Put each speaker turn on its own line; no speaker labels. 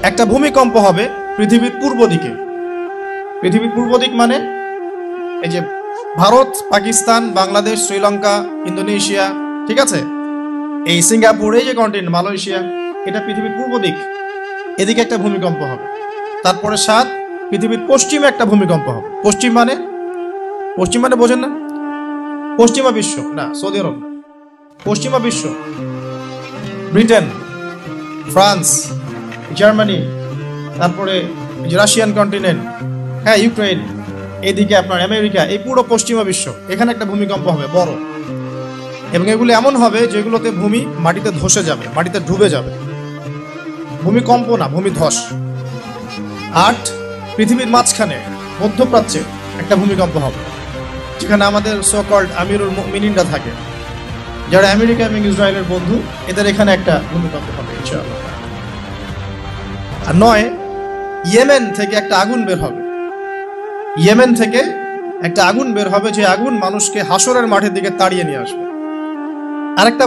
একটা ভূমিকম্প হবে পৃথিবীর পূর্ব দিকে। পৃথিবীর পূর্ব দিক মানে এই যে ভারত, পাকিস্তান, বাংলাদেশ, শ্রীলঙ্কা, ইন্দোনেশিয়া, ঠিক আছে, এই সিঙ্গাপুর, এই যে কন্টিনেন্ট মালয়েশিয়া, এটা পৃথিবীর পূর্ব দিক। এদিকে একটা ভূমিকম্প হবে। তারপরে 7 পৃথিবীর পশ্চিমে একটা ভূমিকম্প হবে। পশ্চিম মানে বোঝেন না? পশ্চিমা বিশ্ব না, সৌদি আরব না, পশ্চিমা বিশ্ব, ব্রিটেন, ফ্রান্স, জার্মানি, তারপরে রাশিয়ান কন্টিনেন্ট, হ্যাঁ, ইউক্রেন, এইদিকে আপনার আমেরিকা, এই পুরো পশ্চিমা বিশ্ব, এখানে একটা ভূমিকম্প হবে বড়। এবং এগুলো এমন হবে যেগুলোতে ভূমি মাটিতে ধসে যাবে, মাটিতে ডুবে যাবে। ভূমিকম্প না, ভূমিধস। 8 পৃথিবীর মাঝখানে মধ্যপ্রাচ্যে একটা ভূমিকম্প হবে, যেখানে আমাদের সো কল্ড আমিরুল মুমিনিনরা থাকে, যারা আমেরিকা এবং ইসরায়েলের বন্ধু, এদের এখানে একটা ভূমিকম্প হবে ইনশাআল্লাহ। আর 9 ইয়েমেন থেকে একটা আগুন বের হবে। ইয়েমেন থেকে একটা আগুন বের হবে, যে আগুন মানুষকে হাসরের মাঠের দিকে তাড়িয়ে নিয়ে আসবে। আরেকটা